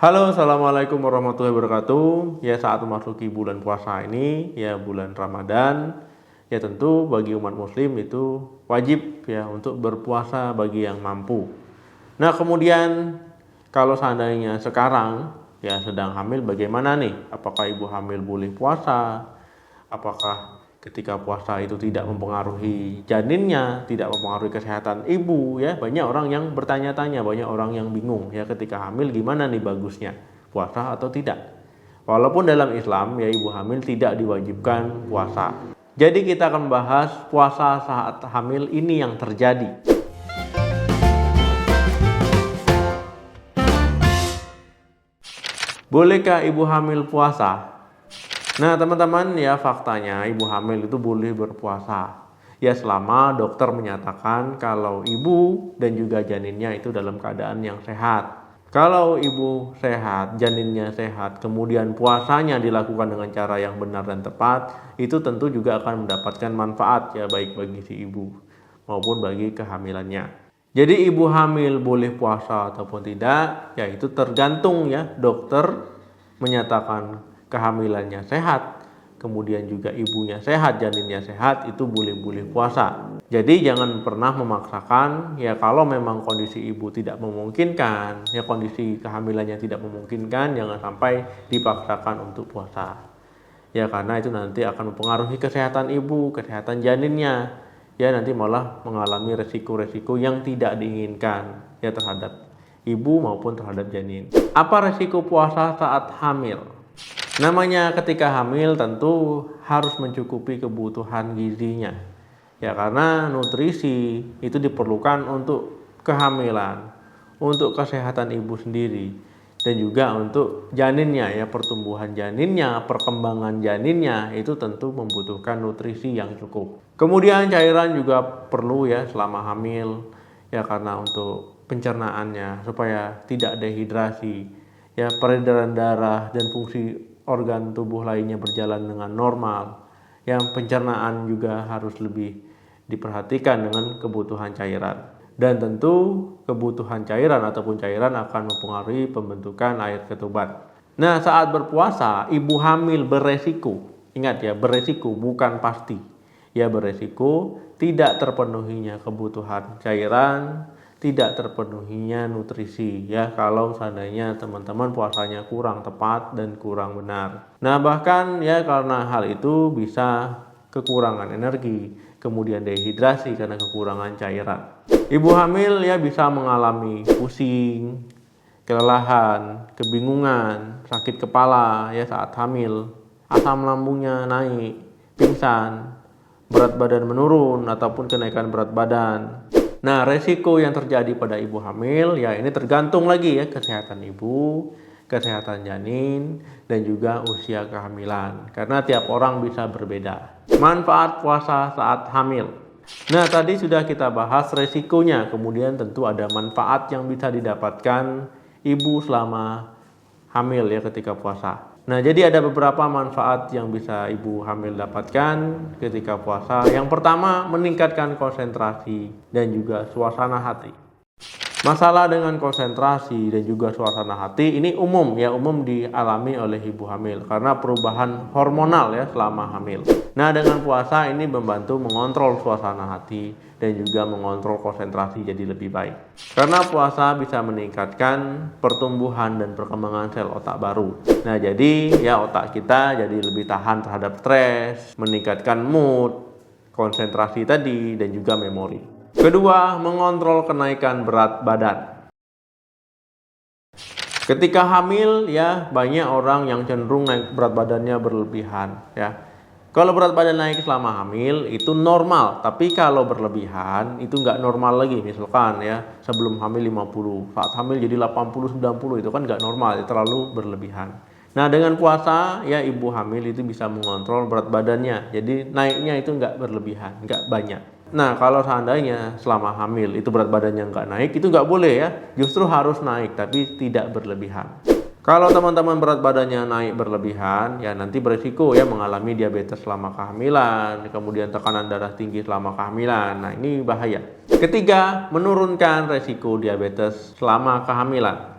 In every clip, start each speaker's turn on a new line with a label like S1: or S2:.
S1: Halo, assalamualaikum warahmatullahi wabarakatuh. Ya, saat memasuki bulan puasa ini, ya bulan Ramadan, ya tentu bagi umat Muslim itu wajib ya untuk berpuasa bagi yang mampu. Nah, kemudian kalau seandainya sekarang ya sedang hamil, bagaimana nih? Apakah ibu hamil boleh puasa? Apakah ketika puasa itu tidak mempengaruhi janinnya, tidak mempengaruhi kesehatan ibu ya? Banyak orang yang bertanya-tanya, banyak orang yang bingung ya ketika hamil gimana nih bagusnya, puasa atau tidak. Walaupun dalam Islam ya ibu hamil tidak diwajibkan puasa. Jadi kita akan bahas puasa saat hamil ini yang terjadi. Bolehkah ibu hamil puasa? Nah teman-teman ya faktanya ibu hamil itu boleh berpuasa ya selama dokter menyatakan kalau ibu dan juga janinnya itu dalam keadaan yang sehat. Kalau ibu sehat, janinnya sehat, kemudian puasanya dilakukan dengan cara yang benar dan tepat, itu tentu juga akan mendapatkan manfaat ya baik bagi si ibu maupun bagi kehamilannya. Jadi ibu hamil boleh puasa ataupun tidak, ya itu tergantung ya dokter menyatakan kehamilannya sehat, kemudian juga ibunya sehat, janinnya sehat, itu boleh puasa. Jadi jangan pernah memaksakan ya kalau memang kondisi ibu tidak memungkinkan, ya kondisi kehamilannya tidak memungkinkan, jangan sampai dipaksakan untuk puasa. Ya karena itu nanti akan mempengaruhi kesehatan ibu, kesehatan janinnya. Ya nanti malah mengalami resiko-resiko yang tidak diinginkan ya terhadap ibu maupun terhadap janin. Apa resiko puasa saat hamil? Namanya ketika hamil tentu harus mencukupi kebutuhan gizinya. Ya karena nutrisi itu diperlukan untuk kehamilan, untuk kesehatan ibu sendiri dan juga untuk janinnya ya, pertumbuhan janinnya, perkembangan janinnya itu tentu membutuhkan nutrisi yang cukup. Kemudian cairan juga perlu ya selama hamil ya karena untuk pencernaannya supaya tidak dehidrasi. Ya peredaran darah dan fungsi organ tubuh lainnya berjalan dengan normal. Yang pencernaan juga harus lebih diperhatikan dengan kebutuhan cairan. Dan tentu kebutuhan cairan ataupun cairan akan mempengaruhi pembentukan air ketuban. Nah saat berpuasa ibu hamil beresiko, ingat ya beresiko bukan pasti. Ya beresiko tidak terpenuhinya kebutuhan cairan, tidak terpenuhinya nutrisi ya kalau seandainya teman-teman puasanya kurang tepat dan kurang benar. Nah bahkan ya karena hal itu bisa kekurangan energi, kemudian dehidrasi karena kekurangan cairan. Ibu hamil ya bisa mengalami pusing, kelelahan, kebingungan, sakit kepala ya saat hamil, asam lambungnya naik, pingsan, berat badan menurun ataupun kenaikan berat badan. Nah, resiko yang terjadi pada ibu hamil ya ini tergantung lagi ya kesehatan ibu, kesehatan janin dan juga usia kehamilan. Karena tiap orang bisa berbeda. Manfaat puasa saat hamil. Nah, tadi sudah kita bahas resikonya, kemudian tentu ada manfaat yang bisa didapatkan ibu selama hamil ya ketika puasa. Nah, jadi ada beberapa manfaat yang bisa ibu hamil dapatkan ketika puasa. Yang pertama, meningkatkan konsentrasi dan juga suasana hati. Masalah dengan konsentrasi dan juga suasana hati ini umum dialami oleh ibu hamil karena perubahan hormonal ya selama hamil. Nah, dengan puasa ini membantu mengontrol suasana hati dan juga mengontrol konsentrasi jadi lebih baik. Karena puasa bisa meningkatkan pertumbuhan dan perkembangan sel otak baru. Nah, jadi ya otak kita jadi lebih tahan terhadap stres, meningkatkan mood, konsentrasi tadi dan juga memori. Kedua, mengontrol kenaikan berat badan. Ketika hamil ya banyak orang yang cenderung naik berat badannya berlebihan ya. Kalau berat badan naik selama hamil itu normal, tapi kalau berlebihan itu nggak normal lagi. Misalkan ya sebelum hamil 50, saat hamil jadi 80, 90 itu kan nggak normal, itu terlalu berlebihan. Nah dengan puasa ya ibu hamil itu bisa mengontrol berat badannya, jadi naiknya itu nggak berlebihan, nggak banyak. Nah kalau seandainya selama hamil itu berat badannya nggak naik, itu nggak boleh ya, justru harus naik tapi tidak berlebihan. Kalau teman-teman berat badannya naik berlebihan, ya nanti berisiko ya mengalami diabetes selama kehamilan, kemudian tekanan darah tinggi selama kehamilan. Nah ini bahaya. Ketiga, menurunkan resiko diabetes selama kehamilan.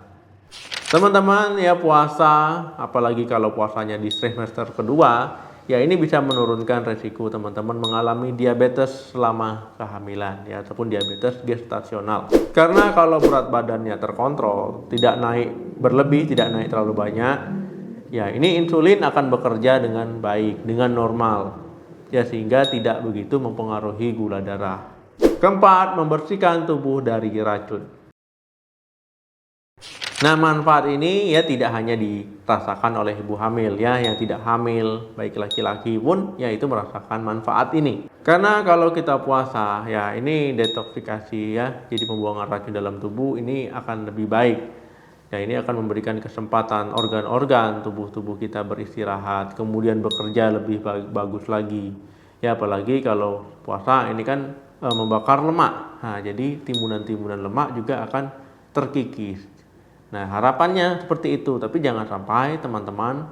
S1: Teman-teman, ya puasa, apalagi kalau puasanya di trimester kedua, ya ini bisa menurunkan resiko teman-teman mengalami diabetes selama kehamilan ya, ataupun diabetes gestasional. Karena kalau berat badannya terkontrol, tidak naik berlebih, tidak naik terlalu banyak, ya ini insulin akan bekerja dengan baik, dengan normal, ya sehingga tidak begitu mempengaruhi gula darah. Keempat, membersihkan tubuh dari racun. Nah, manfaat ini ya tidak hanya dirasakan oleh ibu hamil ya, yang tidak hamil, baik laki-laki pun ya itu merasakan manfaat ini. Karena kalau kita puasa ya ini detoksifikasi ya, jadi pembuangan racun dalam tubuh ini akan lebih baik. Ya ini akan memberikan kesempatan organ-organ tubuh kita beristirahat, kemudian bekerja lebih bagus lagi. Ya apalagi kalau puasa ini kan membakar lemak. Nah, jadi timbunan-timbunan lemak juga akan terkikis. Nah, harapannya seperti itu, tapi jangan sampai teman-teman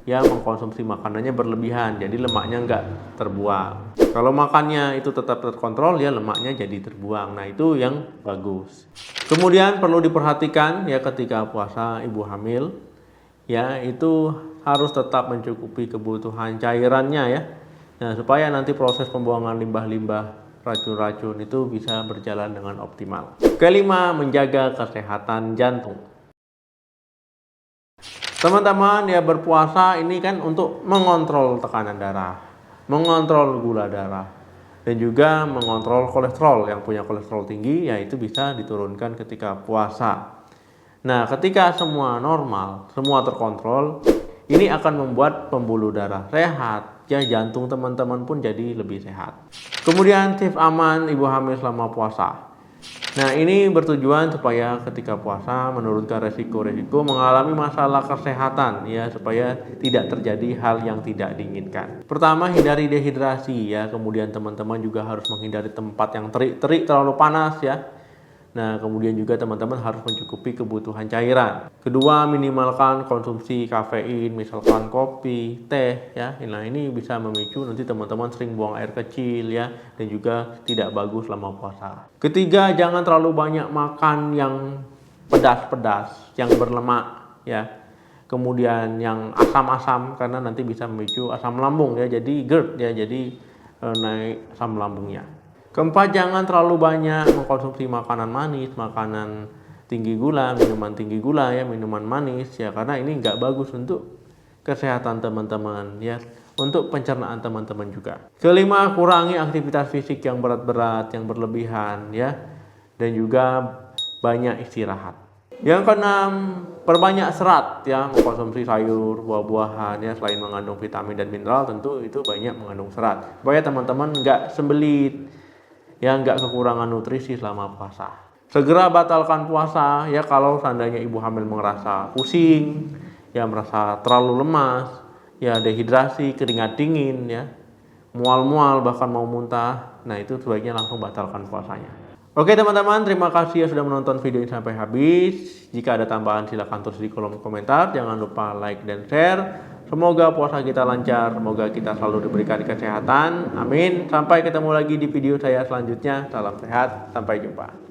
S1: ya mengkonsumsi makanannya berlebihan, jadi lemaknya nggak terbuang. Kalau makannya itu tetap terkontrol, ya lemaknya jadi terbuang. Nah, itu yang bagus. Kemudian perlu diperhatikan ya ketika puasa ibu hamil, ya itu harus tetap mencukupi kebutuhan cairannya ya. Nah, supaya nanti proses pembuangan limbah-limbah racun-racun itu bisa berjalan dengan optimal. Kelima, menjaga kesehatan jantung. Teman-teman ya berpuasa ini kan untuk mengontrol tekanan darah, mengontrol gula darah, dan juga mengontrol kolesterol. Yang punya kolesterol tinggi ya itu bisa diturunkan ketika puasa. Nah, ketika semua normal, semua terkontrol, ini akan membuat pembuluh darah sehat, ya jantung teman-teman pun jadi lebih sehat. Kemudian tips aman ibu hamil selama puasa. Nah, ini bertujuan supaya ketika puasa menurunkan resiko-resiko mengalami masalah kesehatan ya, supaya tidak terjadi hal yang tidak diinginkan. Pertama, hindari dehidrasi ya, kemudian teman-teman juga harus menghindari tempat yang terik terlalu panas ya. Nah, kemudian juga teman-teman harus mencukupi kebutuhan cairan. Kedua, minimalkan konsumsi kafein, misalkan kopi, teh ya. Nah, ini bisa memicu nanti teman-teman sering buang air kecil ya, dan juga tidak bagus selama puasa. Ketiga, jangan terlalu banyak makan yang pedas-pedas, yang berlemak ya. Kemudian yang asam-asam, karena nanti bisa memicu asam lambung ya, jadi GERD ya, jadi naik asam lambungnya. Keempat, jangan terlalu banyak mengkonsumsi makanan manis, makanan tinggi gula, minuman tinggi gula ya, minuman manis ya, karena ini nggak bagus untuk kesehatan teman-teman ya, untuk pencernaan teman-teman juga. Kelima, kurangi aktivitas fisik yang berat-berat, yang berlebihan ya, dan juga banyak istirahat. Yang keenam, perbanyak serat ya, mengkonsumsi sayur, buah-buahan ya, selain mengandung vitamin dan mineral tentu itu banyak mengandung serat, supaya teman-teman nggak sembelit ya, nggak kekurangan nutrisi selama puasa. Segera batalkan puasa ya kalau seandainya ibu hamil merasa pusing, ya merasa terlalu lemas, ya dehidrasi, keringat dingin ya, mual-mual bahkan mau muntah. Nah, itu sebaiknya langsung batalkan puasanya. Oke teman-teman, terima kasih ya sudah menonton video ini sampai habis. Jika ada tambahan silahkan tulis di kolom komentar. Jangan lupa like dan share. Semoga puasa kita lancar, semoga kita selalu diberikan kesehatan. Amin. Sampai ketemu lagi di video saya selanjutnya. Salam sehat, sampai jumpa.